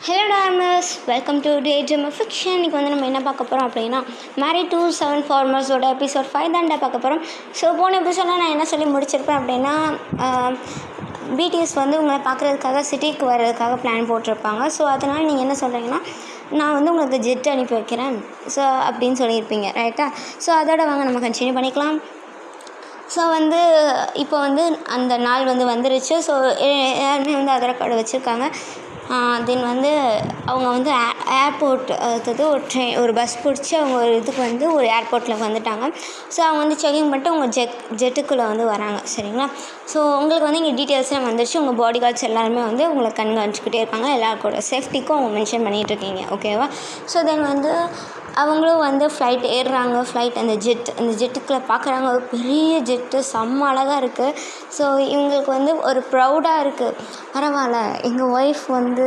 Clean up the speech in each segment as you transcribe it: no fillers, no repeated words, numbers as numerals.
Hello dormers, welcome to the Dream Fiction. இன்றைக்கி வந்து நம்ம என்ன பார்க்க போகிறோம் அப்படின்னா, மேரிட் டு 7 ஃபார்மர்ஸோட எபிசோட் 5 தான்டா பார்க்க போகிறோம். ஸோ போன எபிசோடில் நான் என்ன சொல்லி முடிச்சிருப்பேன் அப்படின்னா, பிடிஎஸ் வந்து உங்களை பார்க்குறதுக்காக சிட்டிக்கு வர்றதுக்காக பிளான் போட்டிருப்பாங்க. ஸோ அதனால் நீங்கள் என்ன சொல்கிறீங்கன்னா, நான் வந்து உங்களுக்கு ஜெட் அனுப்பி வைக்கிறேன் ஸோ அப்படின்னு சொல்லியிருப்பீங்க, ரைட்டா? ஸோ அதோட வாங்க நம்ம கண்டினியூ பண்ணிக்கலாம். ஸோ வந்து இப்போ வந்து அந்த நாள் வந்து வந்துருச்சு. ஸோ எல்லாருமே வந்து ஆதார் கார்டு வச்சுருக்காங்க. தென் வந்து அவங்க வந்து ஏர்போர்ட், அதாவது ஒரு பஸ் பிடிச்சி அவங்க ஒரு இதுக்கு வந்து ஒரு ஏர்போர்ட்டில் வந்துட்டாங்க. ஸோ அவங்க வந்து செக்கிங் பண்ணிட்டு அவங்க ஜெட்டுக்குள்ளே வந்து வராங்க, சரிங்களா? ஸோ உங்களுக்கு வந்து இங்கே டீட்டெயில்ஸ்லாம் வந்துருச்சு. உங்கள் பாடி கார்ட்ஸ் எல்லாருமே வந்து உங்களை கண்காணிச்சிக்கிட்டே இருக்காங்க. எல்லாருக்கோட சேஃப்டிக்கும் அவங்க மென்ஷன் பண்ணிகிட்ருக்கீங்க, ஓகேவா? ஸோ தென் வந்து அவங்களும் வந்து ஃப்ளைட் ஏறுறாங்க. அந்த ஜெட்டுக்குள்ளே பார்க்குறாங்க. ஒரு பெரிய ஜெட்டு, செம்ம அழகாக இருக்குது. ஸோ இவங்களுக்கு வந்து ஒரு ப்ரௌடாக இருக்குது. பரவாயில்ல, எங்கள் ஒய்ஃப் வந்து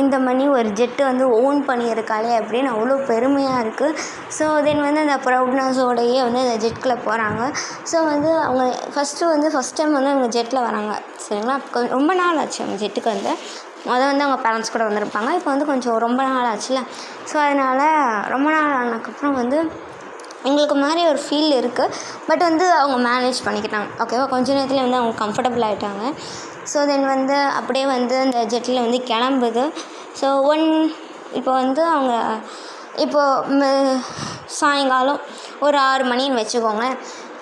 இந்த மணி ஒரு ஜெட்டு வந்து ஓன் பண்ணியிருக்காளே அப்படின்னு அவ்வளோ பெருமையாக இருக்குது. ஸோ தென் வந்து அந்த ப்ரௌட்னஸோடையே வந்து அந்த ஜெட்டுக்குள்ளே போகிறாங்க. ஸோ வந்து அவங்க ஃபஸ்ட் டைம் வந்து அவங்க ஜெட்டில் வராங்க, சரிங்களா? ரொம்ப நாள் ஆச்சு அவங்க ஜெட்டுக்கு வந்து. வந்து அவங்க பேரண்ட்ஸ் கூட வந்திருப்பாங்க. இப்போ வந்து கொஞ்சம் ரொம்ப நாள் ஆச்சுல. ஸோ அதனால் ரொம்ப நாள் ஆனதுக்கப்புறம் வந்து எங்களுக்கு மாதிரி ஒரு ஃபீல் இருக்குது. பட் வந்து அவங்க மேனேஜ் பண்ணிக்கிட்டாங்க, ஓகேவா? கொஞ்ச நேரத்தில் வந்து அவங்க கம்ஃபர்டபுள் ஆகிட்டாங்க. ஸோ தென் வந்து அப்படியே வந்து அந்த ஜெட்டில் வந்து கிளம்புது. ஸோ இப்போ வந்து அவங்க சாயங்காலம் ஒரு 6 மணின்னு வச்சுக்கோங்க.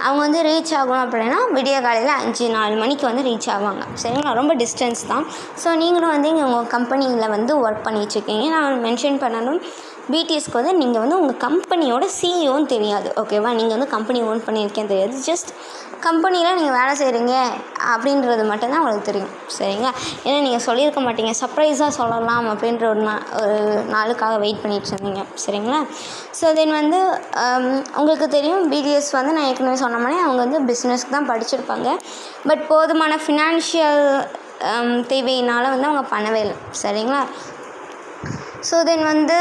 அவங்க வந்து ரீச் ஆகணும் அப்படின்னா விடிய காலையில் 5-4 மணிக்கு வந்து ரீச் ஆவாங்க, சரிங்களா? ரொம்ப டிஸ்டன்ஸ் தான். ஸோ நீங்களும் வந்து இங்கே உங்கள் கம்பெனியில் வந்து ஒர்க் பண்ணிகிட்ருக்கீங்க. நான் மென்ஷன் பண்ணணும், பிடிஎஸ்க்கு வந்து நீங்கள் வந்து உங்கள் கம்பெனியோட சிஇஓன்னு தெரியாது, ஓகேவா? நீங்கள் வந்து கம்பெனி ஓன் பண்ணியிருக்கேன்னு தெரியாது. ஜஸ்ட் கம்பெனியில் நீங்கள் வேலை செய்கிறீங்க அப்படின்றது மட்டும்தான் உங்களுக்கு தெரியும், சரிங்களா? ஏன்னா நீங்கள் சொல்லியிருக்க மாட்டீங்க, சர்ப்ரைஸாக சொல்லலாம் அப்படின்ற ஒரு நாளுக்காக வெயிட் பண்ணிகிட்டு இருந்தீங்க, சரிங்களா? ஸோ தென் வந்து உங்களுக்கு தெரியும், பிடிஎஸ் வந்து நான் ஏற்கனவே சொன்ன மாதிரி அவங்க வந்து பிஸ்னஸ்க்கு தான் படிச்சிருப்பாங்க. பட் போதுமான ஃபினான்ஷியல் தேவையினால் வந்து அவங்க பண்ணவே இல்லை, சரிங்களா? ஸோ தென் வந்து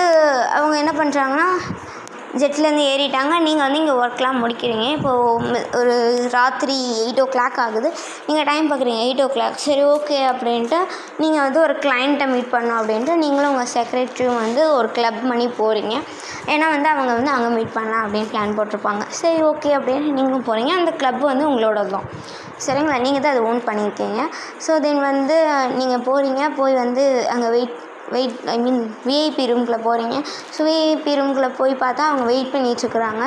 அவங்க என்ன பண்ணுறாங்கன்னா, ஜெட்லேருந்து ஏறிட்டாங்க. நீங்கள் வந்து இங்கே ஒர்க்லாம் முடிக்கிறீங்க. இப்போது ஒரு ராத்திரி 8 o'clock ஆகுது. நீங்கள் டைம் பார்க்குறீங்க 8 o'clock. சரி, ஓகே அப்படின்ட்டு நீங்கள் வந்து ஒரு கிளைண்ட்டை மீட் பண்ணணும் அப்படின்ட்டு நீங்களும் உங்கள் செக்ரட்டரியும் வந்து ஒரு கிளப் பண்ணி போகிறீங்க. ஏன்னா வந்து அவங்க வந்து அங்கே மீட் பண்ணலாம் அப்படின்னு பிளான் போட்டிருப்பாங்க. சரி, ஓகே அப்படின்னு நீங்களும் போகிறீங்க. அந்த கிளப் வந்து உங்களோட தான், சரிங்களா? நீங்கள் தான் அதை ஓன் பண்ணியிருக்கீங்க. ஸோ தென் வந்து நீங்கள் போகிறீங்க. போய் வந்து அங்கே விஐபி ரூம்குள்ளே போகிறீங்க. ஸோ விஐபி ரூம்குள்ளே போய் பார்த்தா அவங்க வெயிட் பண்ணிகிட்ருக்குறாங்க.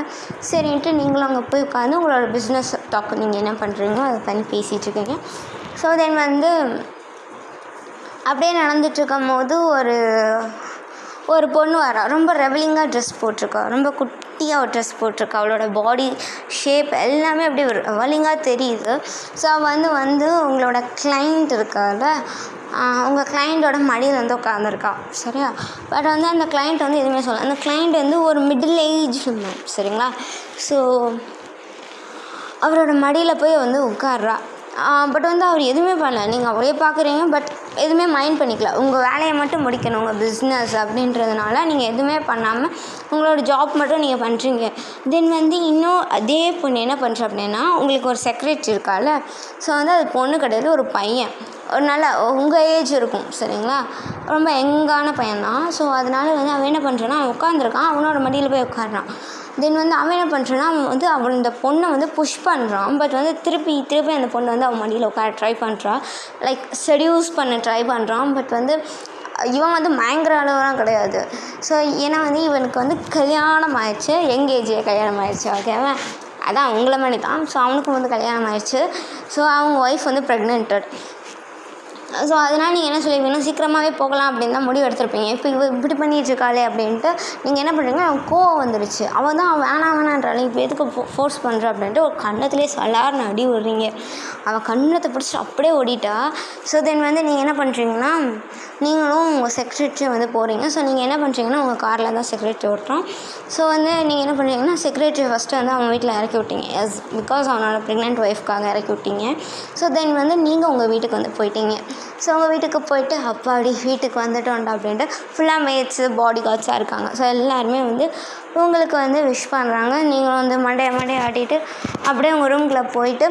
சரின்ட்டு நீங்களும் அங்கே போய் உட்காந்து உங்களோட பிஸ்னஸ் டாக் நீங்கள் என்ன பண்ணுறீங்களோ அதை பண்ணி பேசிகிட்ருக்கீங்க. ஸோ தென் வந்து அப்படியே நடந்துகிட்ருக்கும் போது ஒரு பொண்ணு வரா. ரொம்ப ரெவலிங்காக ட்ரெஸ் போட்டிருக்கா. ரொம்ப குட்டியாக ஒரு ட்ரெஸ் போட்டிருக்கா. அவளோட பாடி ஷேப் எல்லாமே அப்படியே ஒரு ரெவலிங்காக தெரியுது. ஸோ வந்து உங்களோட கிளைண்ட் இருக்கால, உங்கள் கிளைண்ட்டோட மடியில் வந்து உட்காந்துருக்கா, சரியா? பட் வந்து அந்த கிளைண்ட் வந்து எதுவுமே சொல்லலை. அந்த கிளைண்ட் வந்து ஒரு மிடில் ஏஜ் மேம், சரிங்களா? ஸோ அவரோட மடியில் போய் வந்து உட்கார்றா. பட் வந்து அவர் எதுவுமே பண்ணல. நீங்கள் அவரே பார்க்குறீங்க, பட் எதுவுமே மைண்ட் பண்ணிக்கல. உங்கள் வேலையை மட்டும் முடிக்கணும், உங்கள் பிஸ்னஸ் அப்படின்றதுனால நீங்கள் எதுவுமே பண்ணாமல் உங்களோட ஜாப் மட்டும் நீங்கள் பண்ணுறீங்க. தென் வந்து இன்னும் அதே பொண்ணு என்ன பண்ணுற அப்படின்னா, உங்களுக்கு ஒரு செக்ரட்டரி இருக்கால. ஸோ வந்து அது பொண்ணு கிடையாது, ஒரு பையன். ஒரு நல்ல உங்கள் ஏஜ் இருக்கும், சரிங்களா? ரொம்ப யங்கான பையன்தான். ஸோ அதனால் வந்து அவன் என்ன பண்ணுறான்னா, அவன் உட்காந்துருக்கான். அவனோட மடியில் போய் உட்காடுறான். தென் வந்து அவன் என்ன பண்ணுறான்னா, அவன் இந்த பொண்ணை வந்து புஷ் பண்ணுறான். பட் வந்து திருப்பி அந்த பொண்ணு வந்து அவன் மடியில் உட்கார ட்ரை பண்ணுறான். லைக் செடியூஸ் பண்ண ட்ரை பண்ணுறான். பட் வந்து இவன் வந்து பயங்கர அளவுலாம் கிடையாது. ஸோ ஏன்னா வந்து இவனுக்கு வந்து கல்யாணம் ஆயிடுச்சு, யங் ஏஜ்லேயே கல்யாணம் ஆயிடுச்சு, ஓகேவா? அதான் அவங்கள மாதிரி தான். ஸோ அவனுக்கும் வந்து கல்யாணம் ஆயிடுச்சு. ஸோ அவங்க ஒய்ஃப் வந்து ப்ரெக்னென்டட். ஸோ அதனால் நீங்கள் என்ன சொல்லியிருப்பீங்கன்னா, சீக்கிரமாகவே போகலாம் அப்படின்னு தான் முடிவு எடுத்திருப்பீங்க. இப்போ இப்படி பண்ணிகிட்ருக்காளே அப்படின்ட்டு நீங்கள் என்ன பண்ணுறீங்கன்னா, அவன் கோவம் வந்துடுச்சு. அவன் தான் வேணான்றாளே, இப்போ எதுக்கு ஃபோர்ஸ் பண்ணுற அப்படின்ட்டு ஒரு கண்ணத்துலேயே சலார்னு அடி விடுறீங்க. அவன் கண்ணத்தை பிடிச்சி அப்படியே ஓடிட்டா. ஸோ தென் வந்து நீங்கள் என்ன பண்ணுறீங்கன்னா, நீங்களும் உங்கள் செக்ரட்டரி வந்து போகிறீங்க. ஸோ நீங்கள் என்ன பண்ணுறீங்கன்னா, உங்கள் காரில் தான் செக்ரட்டரி ஓட்டுறோம். ஸோ வந்து நீங்கள் என்ன பண்ணுறீங்கன்னா, செக்ரட்டரி ஃபஸ்ட்டு வந்து அவன் வீட்டில் இறக்கி விட்டீங்க. பிகாஸ் அவனோட ப்ரெக்னென்ட் ஒய்ஃப்காக இறக்கி விட்டீங்க. ஸோ தென் வந்து நீங்கள் உங்கள் வீட்டுக்கு வந்து போயிட்டீங்க. ஸோ அவங்க வீட்டுக்கு போயிட்டு அப்பாடி வீட்டுக்கு வந்துட்டோம்டா அப்படின்ட்டு ஃபுல்லாக மேட்ஸு பாடி கார்ட்ஸாக இருக்காங்க. ஸோ எல்லாருமே வந்து உங்களுக்கு வந்து விஷ் பண்ணுறாங்க. நீங்களும் வந்து மண்டையை ஆட்டிட்டு அப்படியே உங்கள் ரூம்குள்ளே போயிட்டு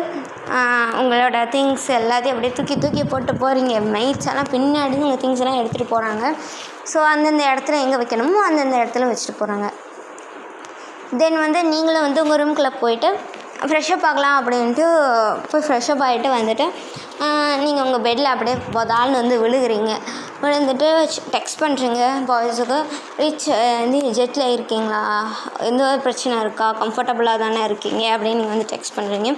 உங்களோட திங்ஸ் எல்லாத்தையும் அப்படியே தூக்கி போட்டு போகிறீங்க. மெய்ட்ஸ் எல்லாம் பின்னாடி உங்கள் திங்ஸ் எல்லாம் எடுத்துகிட்டு போகிறாங்க. ஸோ அந்தந்த இடத்துல எங்கே வைக்கணுமோ அந்தந்த இடத்துல வச்சுட்டு போகிறாங்க. தென் வந்து நீங்களும் வந்து உங்கள் ரூம்குள்ளே போயிட்டு ஃப்ரெஷ்ஷப் ஆகலாம் அப்படின்ட்டு போய் ஃப்ரெஷ்ஷப் ஆகிட்டு வந்துட்டு நீங்கள் உங்கள் பெட்டில் அப்படியே போதால்னு வந்து விழுந்துட்டு டெக்ஸ்ட் பண்ணுறீங்க பாய்ஸுக்கு. வந்து ஜெட்டில் இருக்கீங்களா, எந்த ஒரு பிரச்சனை இருக்கா, கம்ஃபர்டபுளாக தானே இருக்கீங்க அப்படின்னு நீங்கள் வந்து டெக்ஸ்ட் பண்ணுறீங்க.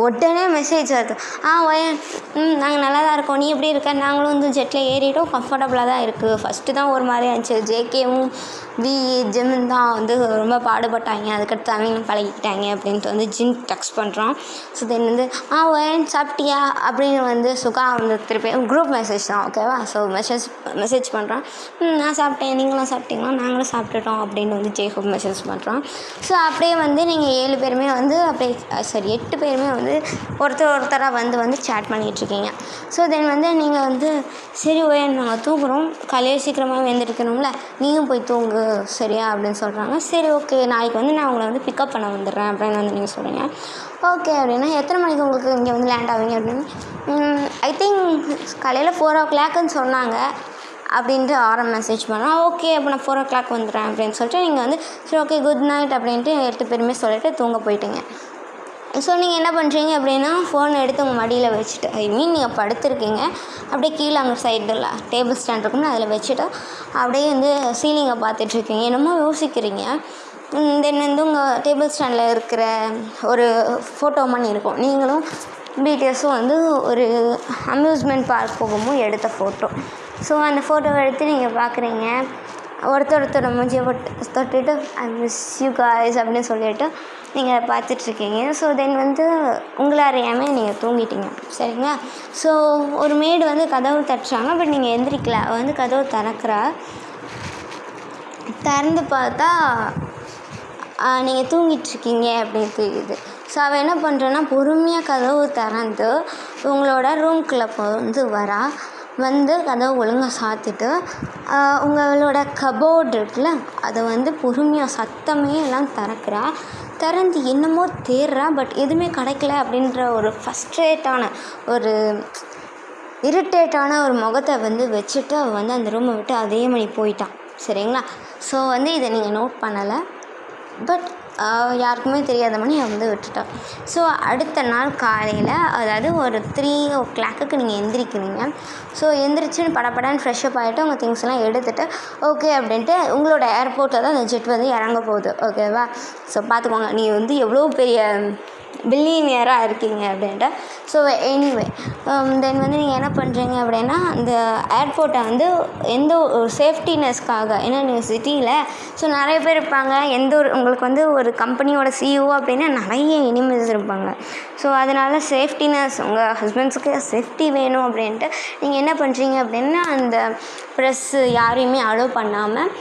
உடனே மெசேஜ் வருது, நாங்கள் நல்லா தான் இருக்கோம், நீ எப்படி இருக்க, நாங்களும் வந்து ஜெட்டில் ஏறிட்டோம், கம்ஃபர்டபுளாக தான் இருக்குது. ஃபஸ்ட்டு தான் ஒரு மாதிரி இருந்துச்சு, ஜேகேவும் ஜிம்மும் தான் வந்து ரொம்ப பாடுபட்டாங்க, அதுக்கடுத்து அவங்களும் பழகிக்கிட்டாங்க அப்படின்ட்டு வந்து ஜிம் டெக்ஸ்ட் பண்ணுறான். ஸோ தென் வந்து சாப்பிட்டியா அப்படின்னு வந்து சுகா வந்து திருப்பி குரூப் மெசேஜ் தான், ஓகேவா. ஸோ மெசேஜ் பண்ணுறான், நான் சாப்பிட்டேன், நீங்களும் சாப்பிட்டீங்களா, நாங்களும் சாப்பிட்டுட்டோம் அப்படின்னு வந்து ஜேகோப் மெசேஜ் பண்ணுறான். ஸோ அப்படியே வந்து நீங்கள் 7 பேருமே வந்து அப்படியே 8 பேருமே வந்து ஒருத்தராக வந்து சேட் பண்ணிகிட்ருக்கீங்க. ஸோ தென் வந்து நீங்கள் வந்து சரி நாங்கள் தூங்குகிறோம், காலையில் சீக்கிரமாக எழுந்திருக்கணும்ல, நீயும் போய் தூங்கு சரியா அப்படின்னு சொல்கிறாங்க. சரி ஓகே, நாளைக்கு வந்து நான் உங்களை வந்து பிக்கப் பண்ண வந்துடுறேன் அப்படின்னு வந்து நீங்கள் சொல்கிறீங்க. ஓகே அப்படின்னா எத்தனை மணிக்கு உங்களுக்கு இங்கே வந்து லேண்ட் ஆவீங்க அப்படின்னு, ஐ திங்க் காலையில் 4 o'clockன்னு சொன்னாங்க அப்படின்ட்டு மெசேஜ் பண்ணால், ஓகே அப்போ நான் 4 o'clock வந்துடுறேன் அப்படின்னு சொல்லிட்டு நீங்கள் வந்து சரி ஓகே குட் நைட் அப்படின்ட்டு 8 பேருமே சொல்லிவிட்டு தூங்க போயிட்டீங்க. ஸோ நீங்கள் என்ன பண்ணுறீங்க அப்படின்னா ஃபோனை எடுத்து உங்கள் மடியில் வச்சுட்டு, நீங்கள் படுத்துருக்கீங்க, அப்படியே கீழே அங்கே சைடில் டேபிள் ஸ்டாண்ட் இருக்கும்னா அதில் வச்சுட்டு அப்படியே வந்து சீலிங்கை பார்த்துட்ருக்கீங்க, என்னமோ யோசிக்கிறீங்க. தென் வந்து உங்கள் டேபிள் ஸ்டாண்டில் இருக்கிற ஒரு ஃபோட்டோ மாதிரி இருக்கும், நீங்களும் பிடிஎஸும் வந்து ஒரு அம்யூஸ்மெண்ட் பார்க் போகும்போது எடுத்த ஃபோட்டோ. ஸோ அந்த ஃபோட்டோவை எடுத்து நீங்கள் பார்க்குறீங்க, ஒருத்தரோட மூஞ்சியை தொட்டுட்டு ஐ மிஸ் யூ காய்ஸ் அப்படின்னு சொல்லிவிட்டு நீங்கள் பார்த்துட்ருக்கீங்க. ஸோ தென் வந்து உங்களை அறியாமல் நீங்கள் தூங்கிட்டீங்க சரிங்களா. ஸோ ஒரு மேடு வந்து கதவு தட்டுறாங்க, பட் நீங்கள் எந்திரிக்கல, வந்து கதவு திறந்து பார்த்தா நீங்கள் தூங்கிட்டுருக்கீங்க அப்படின்னு தெரியுது. ஸோ அவள் என்ன பண்ணுறேன்னா பொறுமையாக கதவு திறந்து உங்களோட ரூம்குள்ளே வந்து கதவை ஒழுங்காக சாத்திட்டு உங்களோட கபோர்டு இருக்குல்ல அதை வந்து பொறுமையாக சத்தமே எல்லாம் திறந்து என்னமோ தேடுறா, பட் எதுவுமே கிடைக்கல அப்படின்ற ஒரு ஃப்ரஸ்ட்ரேட்டான ஒரு இரிட்டேட்டான ஒரு முகத்தை வந்து வச்சுட்டு அவள் வந்து அந்த ரூமை விட்டு அதே மாதிரி போயிட்டான் சரிங்களா. ஸோ வந்து இதை நீங்கள் நோட் பண்ணலை, பட் யாருக்குமே தெரியாத மாதிரி வந்து விட்டுட்டான். ஸோ அடுத்த நாள் காலையில் அதாவது ஒரு 3 o'clock நீங்கள் எந்திரிக்கிறீங்க. ஸோ எந்திரிச்சுன்னு படப்படான்னு ஃப்ரெஷ்ஷப் ஆகிட்டு உங்கள் திங்ஸ் எல்லாம் எடுத்துகிட்டு ஓகே அப்படின்ட்டு உங்களோட ஏர்போர்ட்டில் தான் அந்த ஜெட் வந்து இறங்க போகுது ஓகேவா. ஸோ பார்த்துக்கோங்க நீங்கள் வந்து எவ்வளோ பெரிய பில்லியனியராக இருக்கீங்க அப்படின்ட்டு. ஸோ எனிவே தென் வந்து நீங்கள் என்ன பண்ணுறீங்க அப்படின்னா அந்த ஏர்போர்ட்டை வந்து எந்த ஒரு சேஃப்டினஸ்க்காக, ஏன்னா நீங்கள் சிட்டியில் ஸோ நிறைய பேர் இருப்பாங்க, உங்களுக்கு வந்து ஒரு கம்பெனியோட சிஇஓ அப்படின்னா நிறைய எனிமீஸ் இருப்பாங்க. ஸோ அதனால் சேஃப்டினஸ் உங்கள் ஹஸ்பண்ட்ஸுக்கு சேஃப்டி வேணும் அப்படின்ட்டு நீங்கள் என்ன பண்ணுறீங்க அப்படின்னா அந்த ப்ரெஸ்ஸு யாரையுமே அலோவ் பண்ணாமல்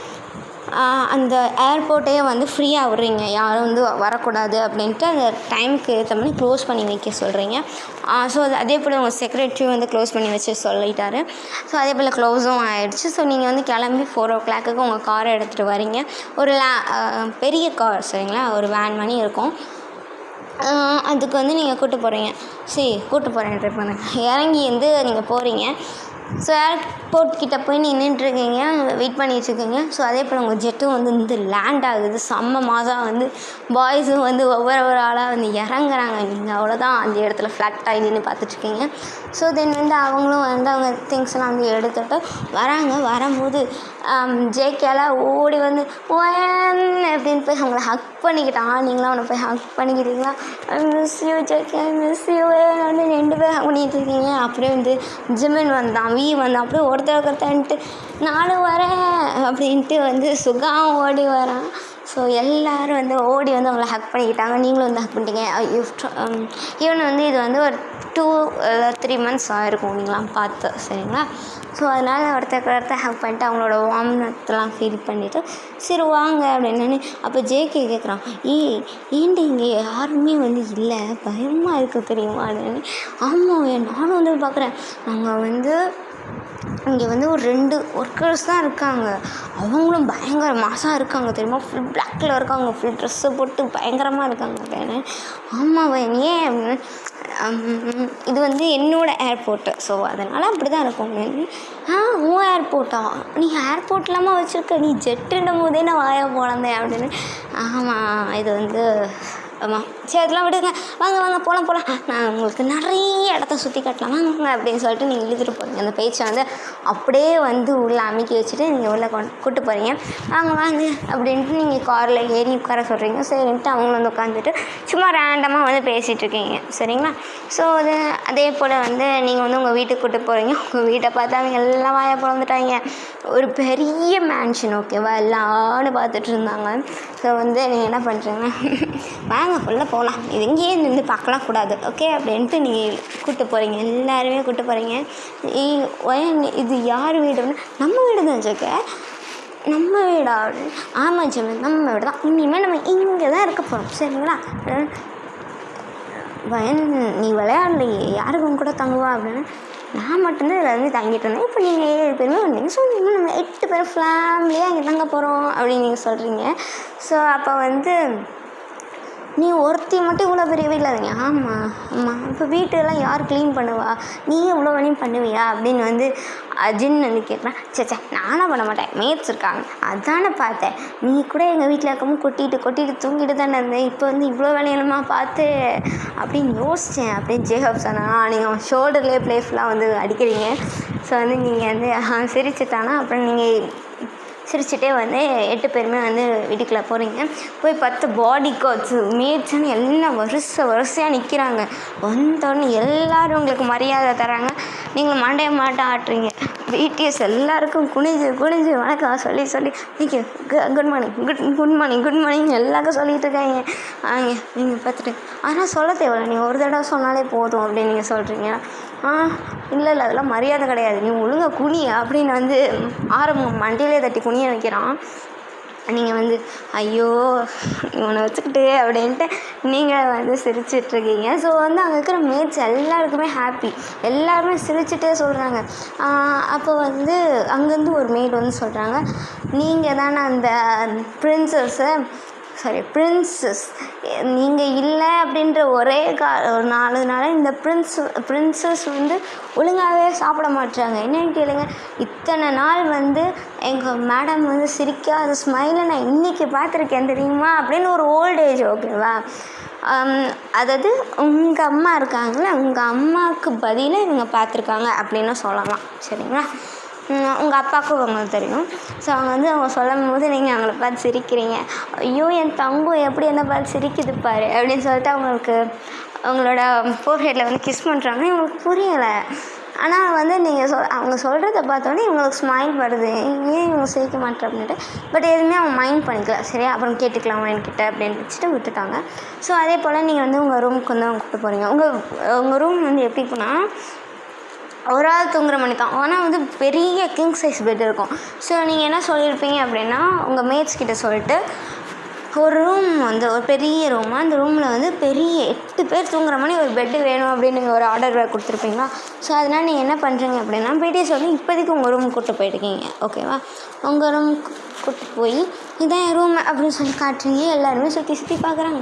அந்த ஏர்போர்ட்டையே வந்து ஃப்ரீயாக விட்றீங்க, யாரும் வந்து வரக்கூடாது அப்படின்ட்டு அந்த டைமுக்கு ஏற்ற மாதிரி க்ளோஸ் பண்ணி வைக்க சொல்கிறீங்க. ஸோ அதே போல் உங்கள் செக்ரட்டரி வந்து க்ளோஸ் பண்ணி வச்சு சொல்லிட்டாரு. ஸோ அதே போல் க்ளோஸும் ஆகிடுச்சு. ஸோ நீங்கள் வந்து கிளம்பி 4 o'clock உங்கள் காரை எடுத்துகிட்டு வரீங்க. ஒரு பெரிய கார் சரிங்களா, ஒரு வேன் மணி இருக்கும், அதுக்கு வந்து நீங்கள் கூப்பிட்டு போகிறேன் ட்ரை பண்ண இறங்கி வந்து நீங்கள் போகிறீங்க. ஸோ ஏர்போர்ட் கிட்டே போய் நின்றுட்டுருக்கீங்க, வெயிட் பண்ணிகிட்ருக்கீங்க. ஸோ அதே போல் உங்கள் ஜெட்டும் வந்து லேண்ட் ஆகுது, செம்ம மாதம் வந்து பாய்ஸும் வந்து ஒவ்வொரு ஆளாக வந்து இறங்குறாங்க. நீங்கள் அவ்வளோதான் அந்த இடத்துல ஃப்ளாட் ஆகி நின்று பார்த்துட்ருக்கீங்க. ஸோ தென் வந்து அவங்களும் வந்து அவங்க திங்ஸ்லாம் வந்து எடுத்துகிட்டு வரும்போது ஜேகேலாம் ஓடி வந்து அப்படின்னு போய் அவங்கள ஹக் பண்ணிக்கிட்டான். நீங்களாம் அவனை போய் ஹக் பண்ணிக்கிட்டீங்களா, miss you JK, miss you வந்து 2 பேர் ஹக் பண்ணிகிட்ருக்கீங்க. அப்படியே வந்து ஜிமின் வந்தான், அப்படியே ஒருத்தன்ட்டு நானும் வரேன் அப்படின்ட்டு வந்து சுகாவும் ஓடி வரான். ஸோ எல்லோரும் வந்து ஓடி வந்து அவங்கள ஹக் பண்ணிக்கிட்டாங்க. நீங்களும் வந்து ஹக் பண்ணிட்டீங்க. ஈவன் வந்து இது வந்து ஒரு 2 இல்லை 3 months ஆகிருக்கும் நீங்களாம் பார்த்து, சரிங்களா? ஸோ அதனால் ஒருத்தர் ஹக் பண்ணிட்டு அவங்களோட வார்ம்னஸ்லாம் ஃபீல் பண்ணிவிட்டு சரி வாங்க அப்படின்னு. அப்போ ஜேகே கேட்குறான், ஏன்டி இங்கே யாருமே வந்து இல்லை, பயமாக இருக்குது தெரியுமா அப்படின்னு. ஆமாம், நானும் வந்து பார்க்குறேன், நாங்கள் வந்து இங்கே வந்து ஒரு 2 ஒர்க்கர்ஸ் தான் இருக்காங்க, அவங்களும் பயங்கர மாசாக இருக்காங்க தெரியுமா, ஃபுல் பிளாக்கில் இருக்காங்க, ஃபுல் ட்ரெஸ்ஸை போட்டு பயங்கரமாக இருக்காங்க அப்படின்னு. ஆமாம் ஏன் அப்படின்னு. இது வந்து என்னோடய ஏர்போர்ட்டு, ஸோ அதனால் அப்படி தான் இருக்கும் அப்படின்னு. உன் ஏர்போர்ட்டா, நீ ஏர்போர்ட் இல்லாமல் வச்சுருக்க, நீ ஜெட்டுன்னும் போதே நான் வாய போலந்தேன் அப்படின்னு. ஆமாம், இது வந்து ஆமாம், சரி அதெல்லாம் விடுங்க, வாங்க போகலாம், நான் உங்களுக்கு நிறைய இடத்த சுற்றி காட்டலாம், வாங்க அப்படின்னு சொல்லிட்டு நீங்கள் இழுத்துட்டு போகிறீங்க. அந்த பேச்சை வந்து அப்படியே வந்து உள்ளே அமைக்கி வச்சுட்டு நீங்கள் உள்ளே கூப்பிட்டு போகிறீங்க. வாங்க அப்படின்ட்டு நீங்கள் காரில் ஏறி உட்கார சொல்கிறீங்க. சரின்ட்டு அவங்களும் வந்து உட்காந்துட்டு சும்மா ரேண்டமாக வந்து பேசிகிட்டு இருக்கீங்க, சரிங்களா? ஸோ அதே போல் வந்து நீங்கள் வந்து உங்கள் வீட்டுக்கு கூப்பிட்டு போகிறீங்க. உங்கள் வீட்டை பார்த்தா அவங்க எல்லாம் வாயை பிறந்துட்டாங்க. ஒரு பெரிய மேன்ஷன், ஓகேவா, எல்லாரும் பார்த்துட்டு இருந்தாங்க. ஸோ வந்து நீங்கள் என்ன பண்ணுறீங்க, வாங்க ஃபுல்லாக போகலாம், இது இங்கேயே நின்று பார்க்கலாம் கூடாது, ஓகே அப்படின்ட்டு நீங்கள் கூப்பிட்டு போகிறீங்க. எல்லாருமே கூப்பிட்டு போகிறீங்க. இது யார் வீடு அப்படின்னா, நம்ம வீடு தான் ஜெக, நம்ம வீடா அப்படின்னு. ஆமாம் ஜெமி, நம்ம வீடு தான், இனிமேல் நம்ம இங்கே தான் இருக்க போகிறோம், சரிங்களா? நீ விளையாடலையே, யாருக்கு உங்க கூட தங்குவா அப்படின்னு. நான் மட்டும்தான் இதில் வந்து தங்கிட்டு இருந்தேன், இப்போ நீங்கள் 7 பேருமே வந்தீங்க, ஸோ நீங்கள் நம்ம 8 பேர் ஃபேமிலியாக இங்கே தங்க போகிறோம் அப்படின்னு நீங்கள் சொல்கிறீங்க. ஸோ அப்போ வந்து நீ ஒருத்தி மட்டும் இவ்வளோ பெரிய வீட்டில் இருந்தீங்க. ஆமாம், இப்போ வீட்டெல்லாம் யார் க்ளீன் பண்ணுவா, நீ இவ்வளோ வேலையும் பண்ணுவியா அப்படின்னு வந்து அஜின் வந்து கேட்குறான். சே நானும் பண்ண மாட்டேன், மேட்ஸ் இருக்காங்க, அதானே பார்த்தேன், நீ கூட எங்கள் வீட்டில் இருக்கவும் கொட்டிட்டு தூங்கிட்டு தானே இருந்தேன், இப்போ வந்து இவ்வளோ வேலையிலுமா பார்த்து அப்படின்னு யோசித்தேன் அப்படின்னு ஜேகப் சொன்னால். நீங்கள் ஷோல்டர்லேயே ப்ளேஃபுல்லாக வந்து அடிக்கிறீங்க. ஸோ வந்து நீங்கள் வந்து சிரிச்சிட்டானா அப்புறம் நீங்கள் சிரிச்சுட்டே வந்து 8 பேருமே வந்து வீட்டுக்குள்ளே போகிறீங்க. போய் 10 பாடி கார்ட்ஸு மேட்ஸ்ன்னு எல்லாம் வரிசையாக நிற்கிறாங்க. வந்தோடனே எல்லோரும் உங்களுக்கு மரியாதை தராங்க. நீங்கள் மாட்ட ஆட்டுறீங்க. பிடிஎஸ் எல்லாருக்கும் குனிஞ்சு வணக்கம் சொல்லி நீங்கள் குட் மார்னிங் எல்லாருக்கும் சொல்லிகிட்டு இருக்காங்க. நீங்கள் பார்த்துட்டு ஆனால் சொல்ல தேவையில்ல, நீங்கள் ஒரு தடவை சொன்னாலே போதும் அப்படின்னு நீங்கள் சொல்கிறீங்க. இல்லை அதெல்லாம் மரியாதை கிடையாது, நீ ஒழுங்காக குனி அப்படின்னு வந்து ஆரம்பம் மண்டியிலே தட்டி குனிய வைக்கிறான். நீங்கள் வந்து ஐயோ இவனை வச்சுக்கிட்டு அப்படின்ட்டு நீங்கள் வந்து சிரிச்சிட்ருக்கீங்க. ஸோ வந்து அங்கே இருக்கிற மேட்ஸ் எல்லாருக்குமே ஹாப்பி, எல்லாருமே சிரிச்சுட்டே சொல்கிறாங்க. அப்போ வந்து அங்கேருந்து ஒரு மேட் வந்து சொல்கிறாங்க, நீங்கள் தானே அந்த பிரின்சஸ், நீங்கள் இல்லை அப்படின்ற ஒரே ஒரு 4 நாள் இந்த பிரின்சஸ் வந்து ஒழுங்காகவே சாப்பிட மாட்டாங்க. என்னென்னு கேளுங்க, இத்தனை நாள் வந்து எங்கள் மேடம் வந்து சிரிக்காத ஸ்மைலை நான் இன்றைக்கி பார்த்துருக்கேன் தெரியுமா அப்படின்னு ஒரு ஓல்ட் ஏஜ், ஓகேவா? அதாவது உங்கள் அம்மா இருக்காங்களே, உங்கள் அம்மாவுக்கு பதிலாக இவங்க பார்த்துருக்காங்க அப்படின்னு சொல்லலாம், சரிங்களா? உங்கள் அப்பாவுக்கும் உங்களுக்கு தெரியும். ஸோ அவங்க சொல்லும் போது நீங்கள் அவங்கள பார்த்து சிரிக்கிறீங்க. ஐயோ என் தங்கம் எப்படி என்ன பார்த்து சிரிக்குது பாரு அப்படின்னு சொல்லிட்டு அவங்களோட ஃபோர்ஹெட்டில் வந்து கிஸ் பண்ணுறாங்க. இவங்களுக்கு புரியலை. ஆனால் வந்து நீங்கள் அவங்க சொல்கிறத பார்த்தோன்னே இவங்களுக்கு ஸ்மைல் வருது, ஏன் இவங்க சிரிக்க மாட்டேன் அப்படின்ட்டு. பட் எதுவுமே அவங்க மைண்ட் பண்ணிக்கல. சரியா, அப்புறம் கேட்டுக்கலாம் மைண்ட்கிட்ட அப்படின்னு வச்சுட்டு விட்டுட்டாங்க. ஸோ அதே போல் நீங்கள் வந்து உங்கள் ரூமுக்கு வந்து கூப்பிட்டு போகிறீங்க. உங்கள் ரூம் வந்து எப்படி போனால் ஒரு ஆள் தூங்குற மணி தான், ஆனால் வந்து பெரிய கிங் சைஸ் பெட் இருக்கும். ஸோ நீங்கள் என்ன சொல்லியிருப்பீங்க அப்படின்னா, உங்கள் மேட்ஸ் கிட்ட சொல்லிட்டு ஒரு ரூம் வந்து ஒரு பெரிய ரூம், அந்த ரூமில் வந்து பெரிய 8 பேர் தூங்குற மாதிரி ஒரு பெட்டு வேணும் அப்படின்னு நீங்கள் ஒரு ஆர்டர் கொடுத்துருப்பீங்களா? ஸோ அதனால் நீங்கள் என்ன பண்ணுறீங்க அப்படின்னா, போய்ட்டே சொல்லி இப்போதைக்கு உங்கள் ரூம் கூப்பிட்டு போயிட்டுருக்கீங்க, ஓகேவா? உங்கள் ரூம் கூப்பிட்டு போய் இதான் என் ரூம் அப்படின்னு சொல்லி காட்டுறீங்க. எல்லாருமே சுற்றி பார்க்குறாங்க.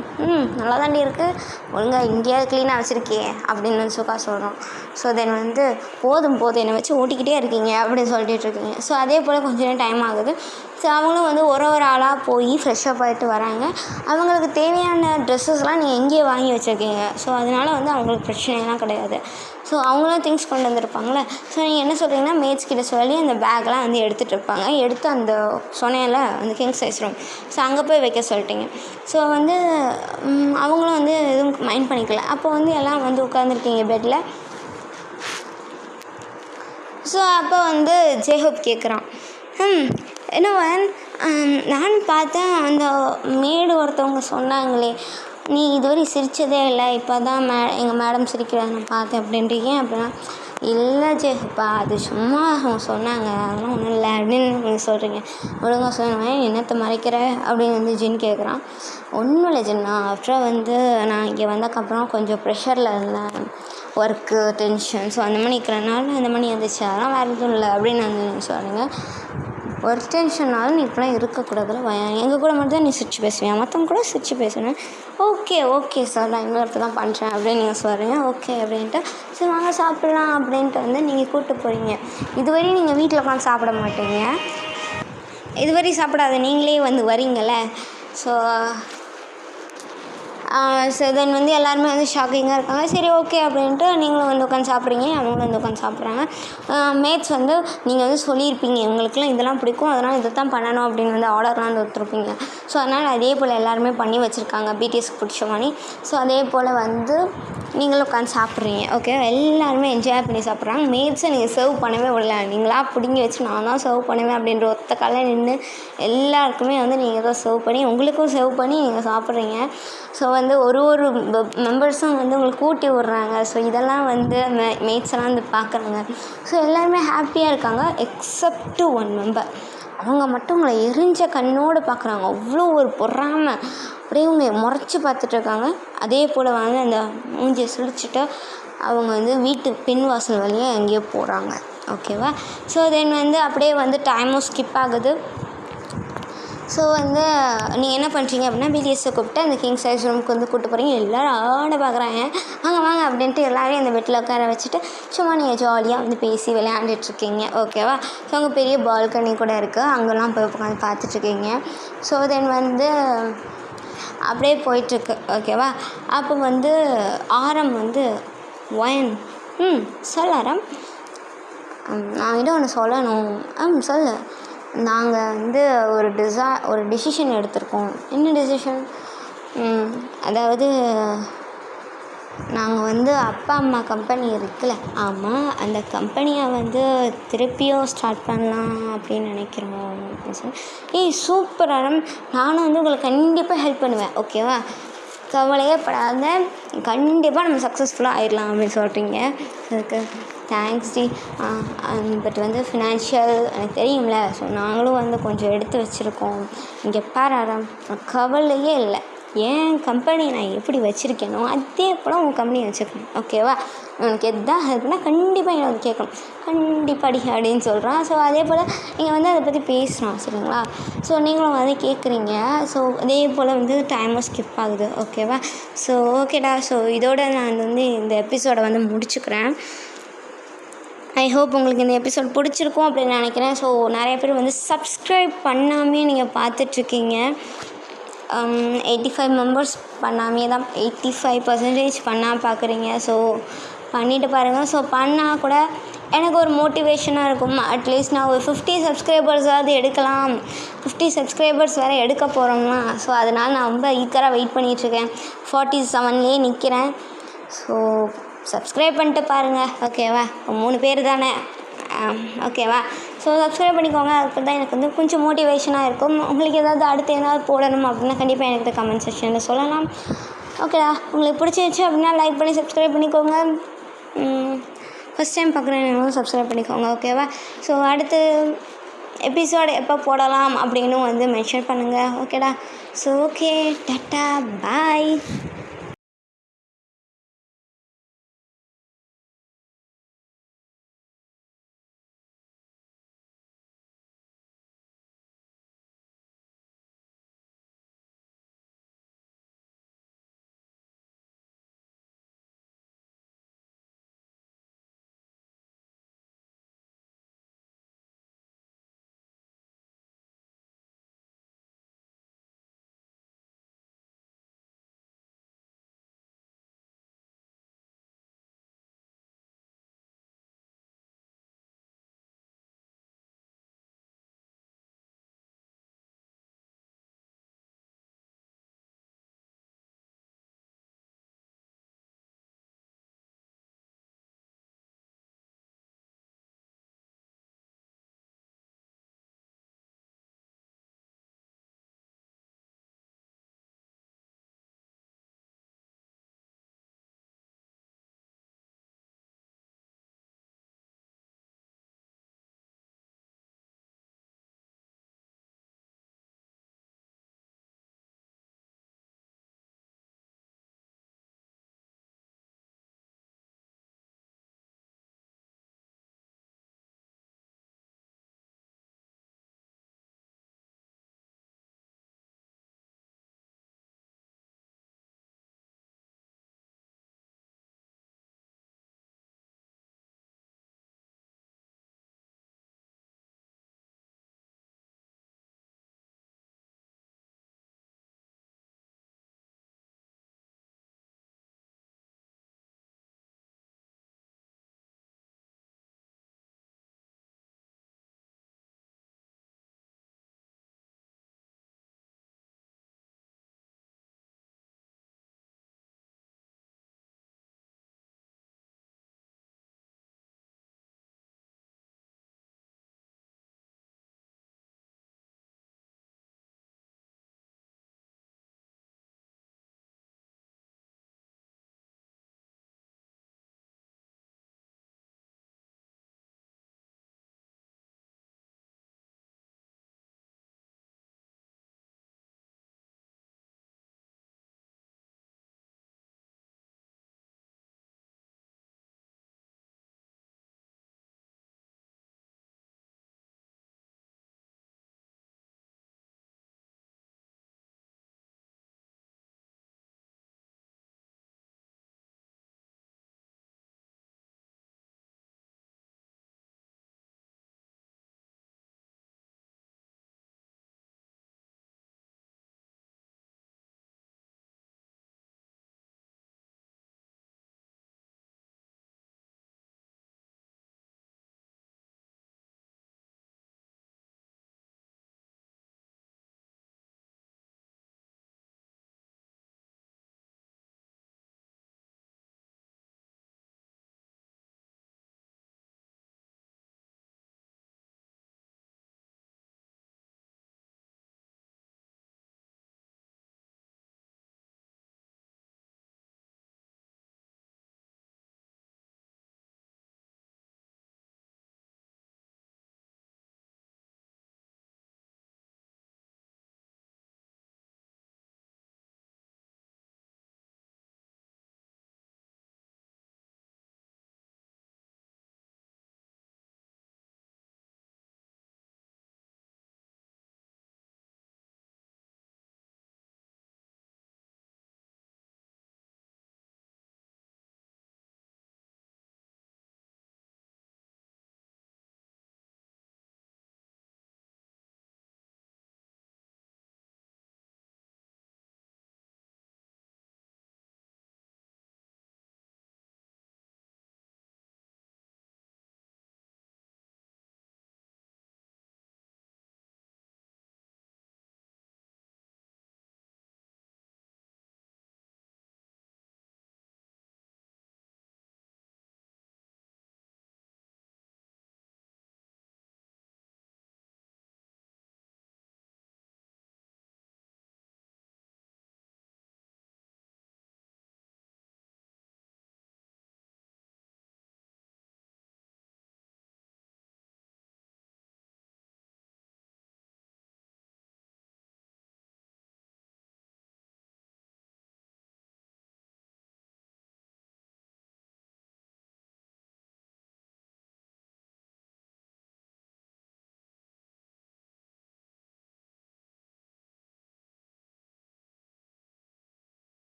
நல்லா தாண்டி இருக்குது, ஒழுங்காக இங்கேயாவது க்ளீனாக வச்சுருக்கே அப்படின்னு சுக்கா சொல்கிறோம். ஸோ தென் வந்து போதும் என்னை வச்சு ஓட்டிக்கிட்டே இருக்கீங்க அப்படின்னு சொல்லிட்டு இருக்கீங்க. ஸோ அதே போல் கொஞ்சம் நேரம் டைம் ஆகுது. ஸோ அவங்களும் வந்து ஒரு ஆளாக போய் ஃப்ரெஷ்ஷப் ஆகிட்டு வராங்க. அவங்களுக்கு தேவையான ட்ரெஸ்ஸஸ்லாம் நீங்கள் எங்கேயே வாங்கி வச்சுருக்கீங்க. ஸோ அதனால் வந்து அவங்களுக்கு பிரச்சனைலாம் கிடையாது. ஸோ அவங்களும் திங்ஸ் கொண்டு வந்திருப்பாங்களே. ஸோ நீங்கள் என்ன சொல்கிறீங்கன்னா, மேட்ஸ் கிட்ட சொல்லி அந்த பேக்லாம் வந்து எடுத்துகிட்டு இருப்பாங்க. எடுத்து அந்த சொன்னையில் அந்த கிங் சைஸ் ரூம், ஸோ அங்கே போய் வைக்க சொல்லிட்டீங்க. ஸோ வந்து அவங்களும் வந்து எதுவும் மைண்ட் பண்ணிக்கல. அப்போ வந்து எல்லாம் வந்து உட்காந்துருக்கீங்க பெட்டில். ஸோ அப்போ வந்து ஜேஹப் கேட்குறான், இன்னும் நானும் பார்த்தேன், அந்த மேடு ஒருத்தவங்க சொன்னாங்களே, நீ இதுவரை சிரித்ததே இல்லை, இப்போ தான் எங்கள் மேடம் சிரிக்கிறத நான் பார்த்தேன் அப்படின்ட்டு. ஏன் அப்படின்னா, இல்லை ஜெஃப்பா அது சும்மா அவங்க சொன்னாங்க, அதெல்லாம் ஒன்றும் இல்லை அப்படின்னு நீங்கள் சொல்கிறீங்க. ஒழுங்காக சொல்லுவேன், என்னத்தை மறைக்கிற அப்படின்னு வந்து ஜின் கேட்குறான். ஒன்றும் இல்லை ஜின்னா, ஆஃப்டர் வந்து நான் இங்கே வந்ததுக்கப்புறம் கொஞ்சம் ப்ரெஷரில் இருந்தேன், ஒர்க்கு டென்ஷன், ஸோ அந்த மாதிரி இருக்கிறனால அந்த மாதிரி இருந்துச்சு, அதெல்லாம் வேறு எதுவும் இல்லை அப்படின்னு வந்து சொல்கிறீங்க. ஒரு டென்ஷன்னாலும் நீ இப்படிலாம் இருக்கக்கூடாதுல, எங்கள் கூட மட்டும் தான் நீ சிரிச்சு பேசுவேன், மற்றவங்க கூட சிரிச்சு பேசுவேன். ஓகே சார், நான் இன்னொருத்த தான் பண்ணுறேன் அப்படின்னு நீங்கள் சொல்கிறீங்க. ஓகே அப்படின்ட்டு சரி வாங்க சாப்பிட்லாம் அப்படின்ட்டு வந்து நீங்கள் கூப்பிட்டு போகிறீங்க. இதுவரையும் நீங்கள் வீட்டில் உட்காந்து சாப்பிட மாட்டீங்க, இதுவரை சாப்பிடாத நீங்களே வந்து வரீங்கள. ஸோ தென் வந்து எல்லாருமே வந்து ஷாக்கிங்காக இருக்காங்க. சரி ஓகே அப்படின்ட்டு நீங்களும் வந்து உட்காந்து சாப்பிட்றீங்க, அவங்களும் வந்து உட்காந்து சாப்பிட்றாங்க. மேட்ஸ் வந்து நீங்கள் வந்து சொல்லியிருப்பீங்க, உங்களுக்குலாம் இதெல்லாம் பிடிக்கும், அதனால் இதை தான் பண்ணணும் அப்படின்னு வந்து ஆர்டர்லாம் வந்து ஒத்துருப்பீங்க. ஸோ அதனால் அதே போல் எல்லாருமே பண்ணி வச்சுருக்காங்க பிடிஎஸ்க்கு பிடிச்ச மாதிரி. ஸோ அதே போல் வந்து நீங்களும் உட்காந்து சாப்பிட்றீங்க. ஓகே, எல்லாருமே என்ஜாய் பண்ணி சாப்பிட்றாங்க. மேட்ஸை நீங்கள் சர்வ் பண்ணவே விடல, நீங்களாக பிடுங்கி வச்சு நான் தான் சர்வ் பண்ணுவேன் அப்படின்ற ஒத்த காலையில் நின்று எல்லாருக்குமே வந்து நீங்கள் தான் சர்வ் பண்ணி உங்களுக்கும் சர்வ் பண்ணி நீங்கள் சாப்பிட்றீங்க. ஸோ வந்து ஒரு மெம்பர்ஸும் வந்து உங்களுக்கு ஊட்டி விட்றாங்க. ஸோ இதெல்லாம் வந்து மேட்ஸ் எல்லாம் வந்து பார்க்குறாங்க. ஸோ எல்லாருமே ஹாப்பியாக இருக்காங்க எக்ஸப்ட் ஒன் மெம்பர். அவங்க மட்டும் உங்களை எரிஞ்ச கண்ணோடு பார்க்குறாங்க, அவ்வளோ ஒரு பொறாமை, அப்படியே உங்களை முறைச்சி பார்த்துட்ருக்காங்க. அதே போல் வந்து அந்த மூஞ்சியை சுழிச்சிட்டு அவங்க வந்து வீட்டு பின் வாசல் வழியாக எங்கேயோ போகிறாங்க. ஓகேவா? ஸோ தென் வந்து அப்படியே வந்து டைமும் ஸ்கிப் ஆகுது. ஸோ வந்து நீங்கள் என்ன பண்ணுறீங்க அப்படின்னா, பிடிஎஸ்ஸை கூப்பிட்டு அந்த கிங் சைஸ் ரூமுக்கு வந்து கூப்பிட்டு போகிறீங்க. எல்லோரும் ஆட பார்க்குறாங்க, வாங்க அப்படின்ட்டு எல்லாரையும் அந்த பெட்டில் உட்கார வச்சுட்டு சும்மா நீங்கள் ஜாலியாக வந்து பேசி விளையாண்டுட்ருக்கீங்க. ஓகேவா? ஸோ அங்கே பெரிய பால்கனி கூட இருக்குது, அங்கெல்லாம் போய் உட்காந்து பார்த்துட்ருக்கீங்க. ஸோ தென் வந்து அப்படியே போயிட்டுருக்கு. ஓகேவா? அப்போ வந்து ஆரம் வந்து ஒயன் சொல்ல ஆரம், நான் கிட்ட ஒன்று சொல்லணும். சொல்லு. நாங்கள் வந்து ஒரு டிசிஷன் எடுத்திருக்கோம். என்ன டிசிஷன்? அதாவது நாங்கள் வந்து அப்பா அம்மா கம்பெனி இருக்குல்ல, ஆமாம், அந்த கம்பெனியை வந்து திருப்பியும் ஸ்டார்ட் பண்ணலாம் அப்படின்னு நினைக்கிறோம் அப்படின்னு சொல்லி. சூப்பர் ஆரம், நானும் வந்து உங்களுக்கு கண்டிப்பாக ஹெல்ப் பண்ணுவேன். ஓகேவா? கவலையே படாத, கண்டிப்பாக நம்ம சக்ஸஸ்ஃபுல்லாக ஆயிடலாம் அப்படின்னு சொல்கிறீங்க. அதுக்கு தேங்க்ஸ் டி. பட் வந்து ஃபினான்ஷியல் எனக்கு தெரியும்ல, ஸோ நாங்களும் வந்து கொஞ்சம் எடுத்து வச்சுருக்கோம். இங்கே பாரு ஆரம், கவலையே இல்லை, என் கம்பெனியை நான் எப்படி வச்சுருக்கேனோ அதே போல் உங்கள் கம்பெனியை வச்சுருக்கேன். ஓகேவா? உனக்கு எதான் ஹெல்ப்னா கண்டிப்பாக என்னை வந்து கேட்கணும், கண்டிப்பாடி அப்படின்னு சொல்கிறான். ஸோ அதே போல் நீங்கள் வந்து அதை பற்றி பேசுகிறான். சரிங்களா? ஸோ நீங்களும் வந்து கேட்குறீங்க. ஸோ அதே போல் வந்து டைமும் ஸ்கிப் ஆகுது. ஓகேவா? ஸோ ஓகேடா. ஸோ இதோட நான் வந்து இந்த எபிசோடை வந்து முடிச்சுக்கிறேன். ஐ ஹோப் உங்களுக்கு இந்த எபிசோட் பிடிச்சிருக்கும் அப்படின்னு நினைக்கிறேன். ஸோ நிறைய பேர் வந்து சப்ஸ்கிரைப் பண்ணாமே நீங்கள் பார்த்துட்ருக்கீங்க. 85 மெம்பர்ஸ் பண்ணாமே தான் 85% பண்ணால் பார்க்குறீங்க. ஸோ பண்ணிவிட்டு பாருங்கள். ஸோ பண்ணால் கூட எனக்கு ஒரு மோட்டிவேஷனாக இருக்கும். அட்லீஸ்ட் நான் ஒரு 50 சப்ஸ்கிரைபர்ஸாவது எடுக்கலாம், 50 சப்ஸ்கிரைபர்ஸ் வேறு எடுக்க போகிறோம்னா. ஸோ அதனால் நான் ரொம்ப ஈக்கராக வெயிட் பண்ணிகிட்ருக்கேன். 47லேயே நிற்கிறேன். ஸோ சப்ஸ்கிரைப் பண்ணிட்டு பாருங்கள். ஓகேவா? 3 பேர் தானே. ஓகேவா? ஸோ சப்ஸ்கிரைப் பண்ணிக்கோங்க. அதுக்கு தான் எனக்கு வந்து கொஞ்சம் மோட்டிவேஷனாக இருக்கும். உங்களுக்கு ஏதாவது அடுத்து ஏதாவது போடணும் அப்படின்னா கண்டிப்பாக எனக்கு கமெண்ட் செக்ஷனில் சொல்லலாம். ஓகேடா. உங்களுக்கு பிடிச்சிருச்சு அப்படின்னா லைக் பண்ணி சப்ஸ்கிரைப் பண்ணிக்கோங்க. ஃபஸ்ட் டைம் பார்க்குறேன், சப்ஸ்கிரைப் பண்ணிக்கோங்க. ஓகேவா? ஸோ அடுத்து எபிசோடு எப்போ போடலாம் அப்படின்னு வந்து மென்ஷன் பண்ணுங்கள். ஓகேடா? ஸோ ஓகே, டாட்டா, பாய்.